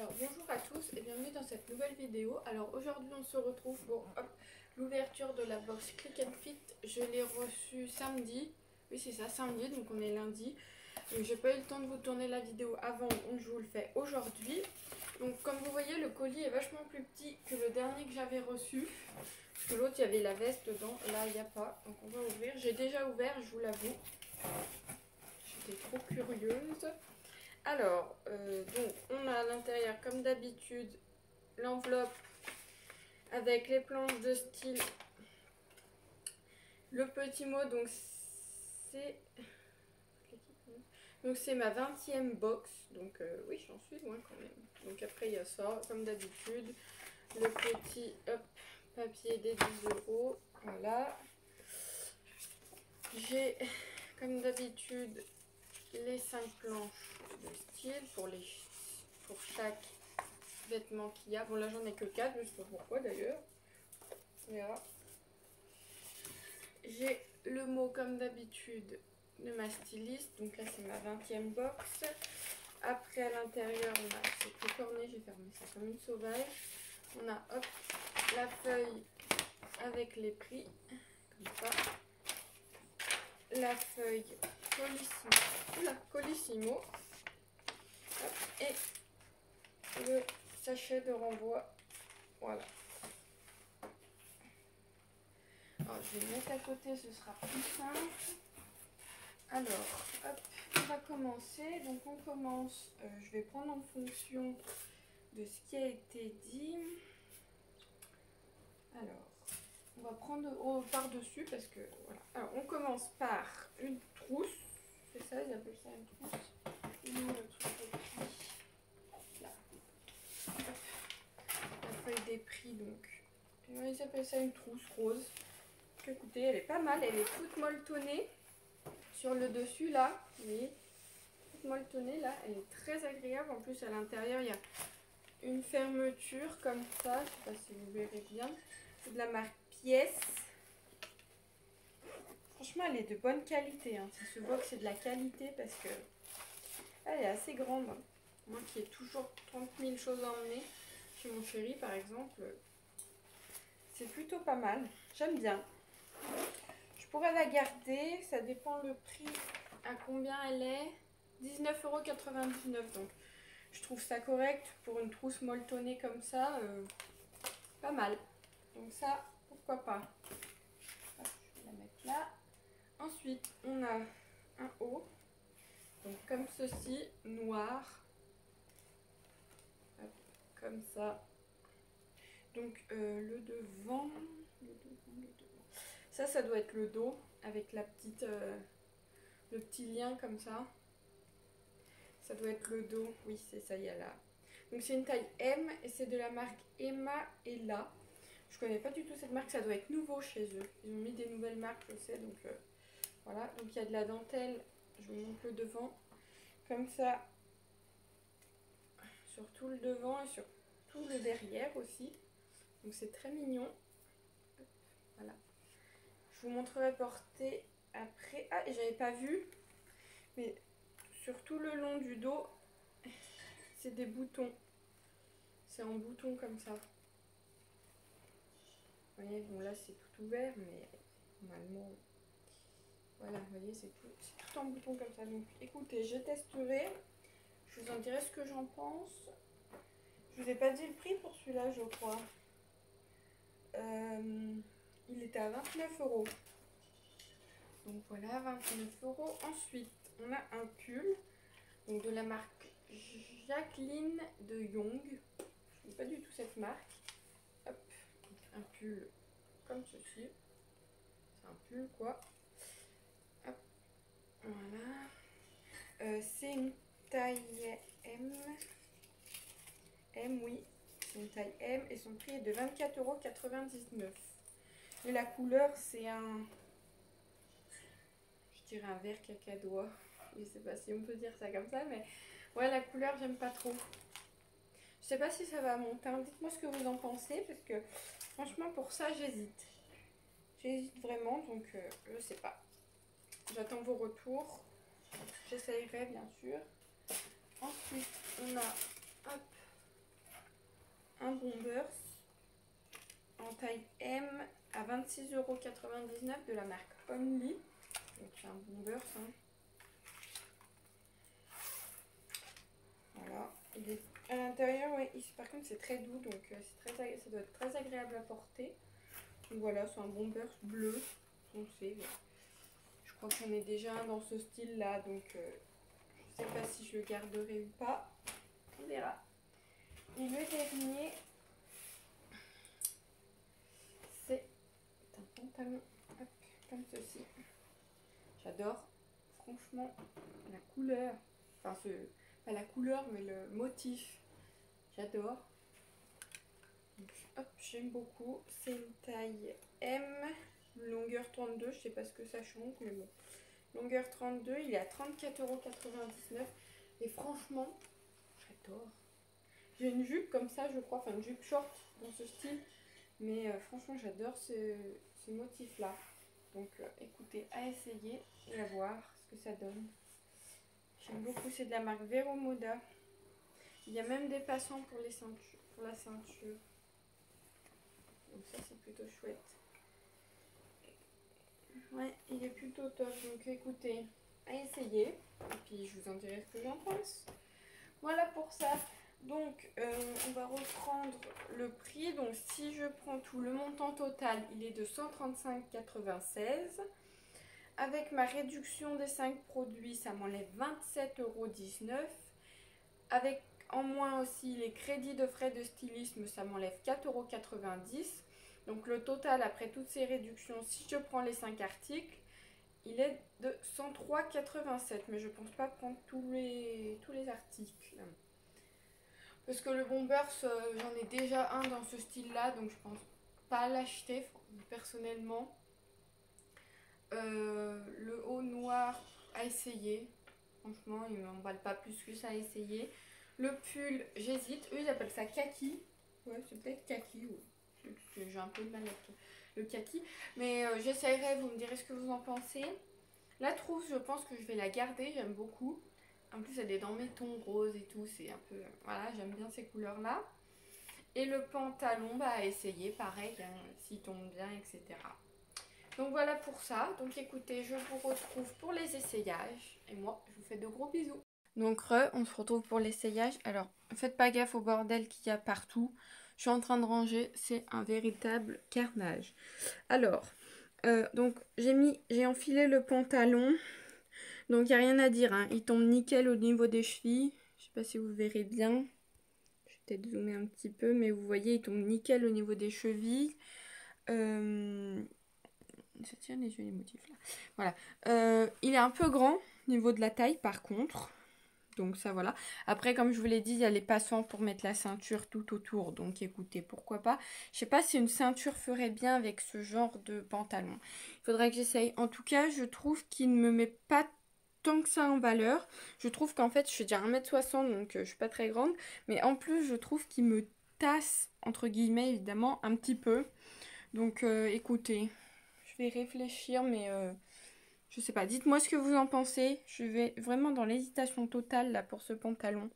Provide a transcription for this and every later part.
Alors bonjour à tous et bienvenue dans cette nouvelle vidéo. Alors aujourd'hui on se retrouve pour l'ouverture de la box Click and Fit. Je l'ai reçue samedi, oui c'est ça, samedi, donc on est lundi. Donc j'ai pas eu le temps de vous tourner la vidéo avant, donc je vous le fais aujourd'hui. Donc comme vous voyez, le colis est vachement plus petit que le dernier que j'avais reçu. Parce que l'autre il y avait la veste dedans, là il n'y a pas. Donc on va ouvrir, j'ai déjà ouvert, je vous l'avoue. J'étais trop curieuse. Alors, donc on a à l'intérieur comme d'habitude l'enveloppe avec les planches de style. Le petit mot, donc c'est ma 20e box, donc oui j'en suis loin quand même. Donc après il y a ça comme d'habitude, le petit papier des 10 €, voilà. J'ai comme d'habitude les 5 planches de style pour chaque vêtement qu'il y a. Bon là j'en ai que 4, je sais pas pourquoi d'ailleurs. Voilà. J'ai le mot comme d'habitude de ma styliste, donc là c'est ma 20e box. Après à l'intérieur on a, c'est tout corné, j'ai fermé ça comme une sauvage. On a la feuille avec les prix, comme ça. La feuille Colissimo, et le sachet de renvoi, voilà. Alors, je vais le mettre à côté, ce sera plus simple. Alors, hop, on va commencer. Donc, on commence, je vais prendre en fonction de ce qui a été dit. Alors, on va prendre par-dessus parce que, voilà. Alors, on commence par une trousse. C'est ça, ils appellent ça une trousse. Le truc de prix. Là. Hop. La feuille des prix, donc. Ils appellent ça une trousse rose. Écoutez, elle est pas mal, elle est toute molletonnée sur le dessus là, vous voyez, toute molletonnée là, elle est très agréable. En plus à l'intérieur il y a une fermeture comme ça, je sais pas si vous verrez bien, c'est de la marque Pièce. Franchement elle est de bonne qualité, hein. Si ce box c'est de la qualité parce que elle est assez grande. Moi qui ai toujours 30 000 choses à emmener chez mon chéri par exemple, c'est plutôt pas mal, j'aime bien. Je pourrais la garder, ça dépend le prix, à combien elle est. 19,99 €, donc je trouve ça correct pour une trousse molletonnée comme ça, pas mal. Donc ça, pourquoi pas. Hop, je vais la mettre là. Ensuite, on a un haut, donc comme ceci, noir. Hop, comme ça. Donc le devant. Ça doit être le dos avec la petite, le petit lien comme ça. Ça doit être le dos. Oui, c'est ça, il y a là. Donc c'est une taille M et c'est de la marque Emma et La. Je connais pas du tout cette marque, ça doit être nouveau chez eux. Ils ont mis des nouvelles marques, je sais, donc voilà. Donc il y a de la dentelle, je vous montre le devant. Comme ça, sur tout le devant et sur tout le derrière aussi. Donc c'est très mignon. Voilà. Je vous montrerai porter après. Ah, et j'avais pas vu, mais sur tout le long du dos, c'est des boutons. C'est en bouton comme ça. Vous voyez, bon là c'est tout ouvert, mais normalement, voilà, vous voyez, c'est tout en bouton comme ça. Donc écoutez, je testerai. Je vous en dirai ce que j'en pense. Je vous ai pas dit le prix pour celui-là, je crois. Il était à 29 €. Donc voilà, 29 €. Ensuite, on a un pull, donc de la marque Jacqueline de Young. Je ne connais pas du tout cette marque. Hop, un pull comme ceci. C'est un pull quoi. Hop, voilà. C'est une taille M. M, oui, c'est une taille M et son prix est de 24,99 €. Et la couleur, c'est un, je dirais un vert cacadois. Je sais pas si on peut dire ça comme ça, mais ouais, la couleur, j'aime pas trop. Je sais pas si ça va monter. Dites-moi ce que vous en pensez, parce que franchement, pour ça, j'hésite. J'hésite vraiment, donc je sais pas. J'attends vos retours. J'essayerai, bien sûr. Ensuite, on a, hop, un Bombers en taille M à 26,99 € de la marque Only. Donc c'est un Bombers. Hein. Voilà. Il est à l'intérieur, ouais, ici, par contre c'est très doux, donc ça doit être très agréable à porter. Donc voilà, c'est un Bombers bleu foncé. Je crois qu'il y en a déjà un dans ce style là, donc je sais pas si je le garderai ou pas. On verra. Et le dernier, c'est un pantalon hop, comme ceci. J'adore, franchement, la couleur, enfin pas la couleur mais le motif, j'adore. Hop, j'aime beaucoup. C'est une taille M, longueur 32, je sais pas ce que ça change, mais bon. Longueur 32, il est à 34,99 € et franchement, j'adore. J'ai une jupe comme ça, je crois, enfin une jupe short dans ce style, mais franchement, j'adore ce motif-là. Donc, écoutez, à essayer et à voir ce que ça donne. J'aime beaucoup, c'est de la marque Vero Moda. Il y a même des passants pour les ceintures, pour la ceinture. Donc ça, c'est plutôt chouette. Ouais, il est plutôt top. Donc, écoutez, à essayer. Et puis, je vous en dirai ce que j'en pense. Voilà pour ça. Donc, on va reprendre le prix. Donc, si je prends tout, le montant total, il est de 135,96 €. Avec ma réduction des 5 produits, ça m'enlève 27,19 €. Avec en moins aussi les crédits de frais de stylisme, ça m'enlève 4,90 €. Donc le total après toutes ces réductions, si je prends les 5 articles, il est de 103,87 €. Mais je ne pense pas prendre tous les articles. Parce que le Bombers, j'en ai déjà un dans ce style-là, donc je pense pas l'acheter personnellement. Le haut noir à essayer. Franchement, il ne m'emballe pas plus que ça à essayer. Le pull, j'hésite. Eux, ils appellent ça kaki. Ouais, c'est peut-être kaki. Ouais. J'ai un peu de mal avec le kaki. Mais j'essayerai, vous me direz ce que vous en pensez. La trousse, je pense que je vais la garder. J'aime beaucoup. En plus, elle est dans mes tons roses et tout. C'est un peu... Voilà, j'aime bien ces couleurs-là. Et le pantalon, bah, à essayer, pareil, hein, s'il tombe bien, etc. Donc voilà pour ça. Donc écoutez, je vous retrouve pour les essayages. Et moi, je vous fais de gros bisous. Donc on se retrouve pour l'essayage. Alors, faites pas gaffe au bordel qu'il y a partout. Je suis en train de ranger. C'est un véritable carnage. Alors, donc j'ai enfilé le pantalon. Donc il n'y a rien à dire. Hein. Il tombe nickel au niveau des chevilles. Je sais pas si vous verrez bien. Je vais peut-être zoomer un petit peu. Mais vous voyez, il tombe nickel au niveau des chevilles. Ça tient les jolis motifs là. Voilà. Il est un peu grand au niveau de la taille par contre. Donc ça voilà. Après comme je vous l'ai dit, il y a les passants pour mettre la ceinture tout autour. Donc écoutez, pourquoi pas. Je sais pas si une ceinture ferait bien avec ce genre de pantalon. Il faudrait que j'essaye. En tout cas, je trouve qu'il ne me met pas tant que ça en valeur. Je trouve qu'en fait, je fais déjà 1,60 m donc je suis pas très grande. Mais en plus, je trouve qu'il me tasse, entre guillemets évidemment, un petit peu. Donc écoutez, je vais réfléchir mais... je sais pas, dites-moi ce que vous en pensez. Je vais vraiment dans l'hésitation totale là pour ce pantalon.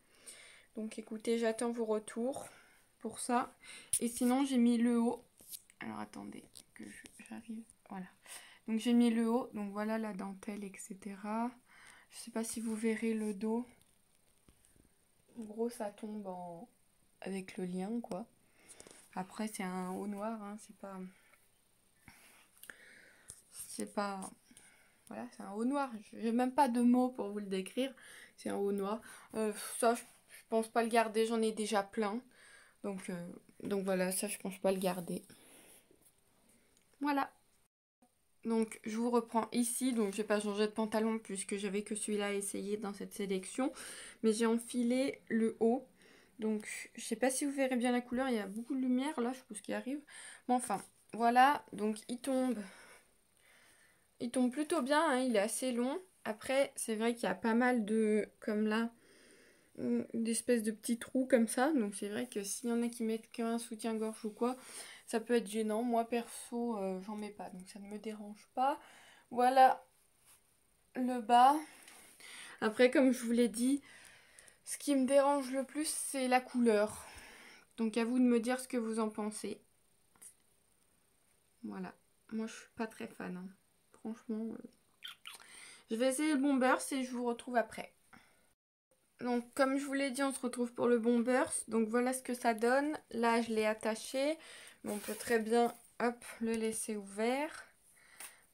Donc écoutez, j'attends vos retours pour ça. Et sinon, j'ai mis le haut. Alors attendez que j'arrive. Voilà. Donc j'ai mis le haut. Donc voilà la dentelle, etc. Je sais pas si vous verrez le dos. En gros, ça tombe avec le lien, quoi. Après, c'est un haut noir, hein. C'est pas... Voilà, c'est un haut noir. J'ai même pas de mots pour vous le décrire. C'est un haut noir. Ça, je pense pas le garder. J'en ai déjà plein. Donc voilà, ça, je pense pas le garder. Voilà. Donc, je vous reprends ici. Donc, j'ai pas changé de pantalon puisque j'avais que celui-là à essayer dans cette sélection. Mais j'ai enfilé le haut. Donc, je sais pas si vous verrez bien la couleur. Il y a beaucoup de lumière là, je pense qu'il arrive. Mais enfin, voilà. Donc, il tombe plutôt bien, hein, il est assez long. Après, c'est vrai qu'il y a pas mal de, comme là, d'espèces de petits trous comme ça. Donc c'est vrai que s'il y en a qui mettent qu'un soutien-gorge ou quoi, ça peut être gênant. Moi, perso, j'en mets pas, donc ça ne me dérange pas. Voilà le bas. Après, comme je vous l'ai dit, ce qui me dérange le plus, c'est la couleur. Donc à vous de me dire ce que vous en pensez. Voilà. Moi je suis pas très fan. Hein. Franchement. Je vais essayer le Bombers et je vous retrouve après. Donc comme je vous l'ai dit, on se retrouve pour le Bombers. Donc voilà ce que ça donne. Là je l'ai attaché. Mais on peut très bien hop, le laisser ouvert.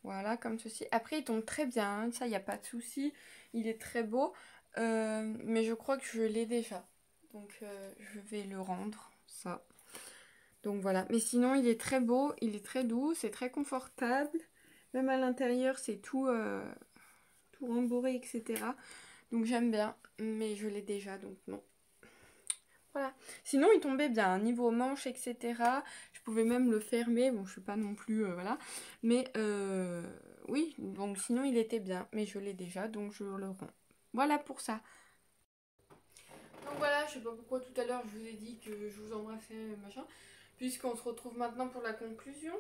Voilà, comme ceci. Après il tombe très bien. Hein. Ça, il n'y a pas de souci. Il est très beau. Mais je crois que je l'ai déjà. Donc je vais le rendre. Ça. Donc voilà. Mais sinon il est très beau. Il est très doux. C'est très confortable. Même à l'intérieur c'est tout, tout rembourré, etc. Donc j'aime bien, mais je l'ai déjà, donc non. Voilà. Sinon, il tombait bien, niveau manche, etc. Je pouvais même le fermer. Bon, je suis pas non plus, voilà. Mais oui, donc sinon, il était bien. Mais je l'ai déjà, donc je le rends. Voilà pour ça. Donc voilà, je sais pas pourquoi tout à l'heure, je vous ai dit que je vous embrassais, machin. Puisqu'on se retrouve maintenant pour la conclusion.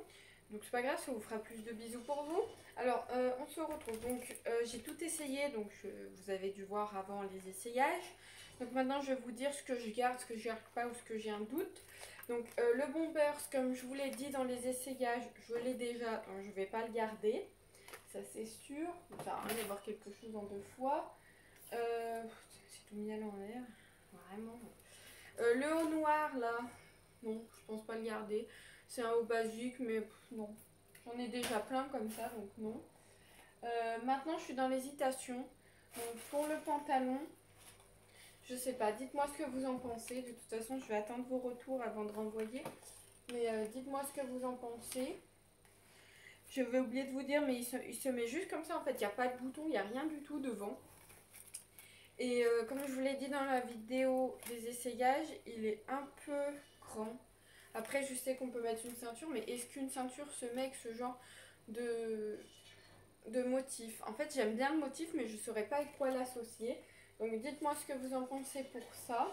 Donc c'est pas grave, ça vous fera plus de bisous pour vous. Alors, on se retrouve. Donc, j'ai tout essayé. Donc, vous avez dû voir avant les essayages. Donc maintenant, je vais vous dire ce que je garde, ce que je garde pas ou ce que j'ai un doute. Donc, le Bombers, comme je vous l'ai dit dans les essayages, je l'ai déjà. Donc, je vais pas le garder. Ça, c'est sûr. Ça sert à rien d'avoir quelque chose en deux fois. C'est tout mis à l'envers. Vraiment. Le haut noir, là. Non, je pense pas le garder. C'est un haut basique, mais non. J'en ai déjà plein comme ça, donc non. Maintenant, je suis dans l'hésitation. Donc, pour le pantalon, je sais pas. Dites-moi ce que vous en pensez. De toute façon, je vais attendre vos retours avant de renvoyer. Mais dites-moi ce que vous en pensez. Je vais oublier de vous dire, mais il se met juste comme ça. En fait, il n'y a pas de bouton, il n'y a rien du tout devant. Et comme je vous l'ai dit dans la vidéo des essayages, il est un peu grand. Après, je sais qu'on peut mettre une ceinture, mais est-ce qu'une ceinture se met avec ce genre de motif? En fait, j'aime bien le motif, mais je ne saurais pas avec quoi l'associer. Donc, dites-moi ce que vous en pensez pour ça.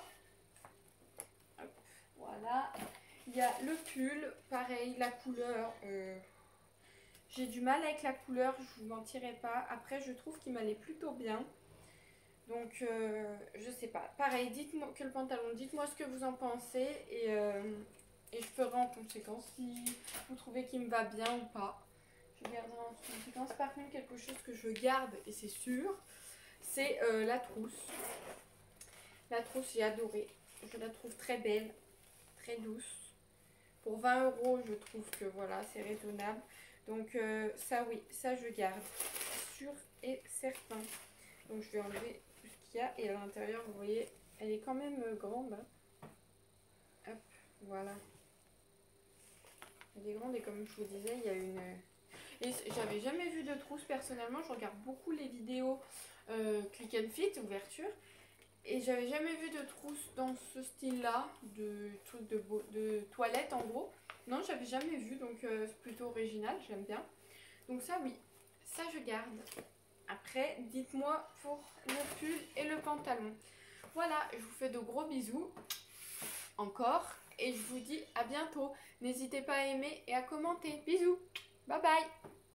Hop, voilà. Il y a le pull, pareil, la couleur. J'ai du mal avec la couleur, je vous mentirai pas. Après, je trouve qu'il m'allait plutôt bien. Donc, je sais pas. Pareil, dites-moi que le pantalon, dites-moi ce que vous en pensez et je ferai en conséquence si vous trouvez qu'il me va bien ou pas. Je garderai en conséquence. Par contre, quelque chose que je garde, et c'est sûr, c'est la trousse. La trousse, j'ai adoré. Je la trouve très belle, très douce. Pour 20 €, je trouve que voilà, c'est raisonnable. Donc, ça, oui, ça, je garde. Sûr et certain. Donc, je vais enlever tout ce qu'il y a. Et à l'intérieur, vous voyez, elle est quand même grande. Hein. Hop, voilà. Elle est grande et comme je vous disais, il y a une... Et j'avais jamais vu de trousse personnellement. Je regarde beaucoup les vidéos Click and Fit, ouverture. Et j'avais jamais vu de trousse dans ce style-là, de truc de toilette en gros. Non, j'avais jamais vu, donc c'est plutôt original, j'aime bien. Donc ça, oui, ça je garde. Après, dites-moi pour le pull et le pantalon. Voilà, je vous fais de gros bisous, encore, et je vous dis à bientôt. N'hésitez pas à aimer et à commenter. Bisous, bye bye.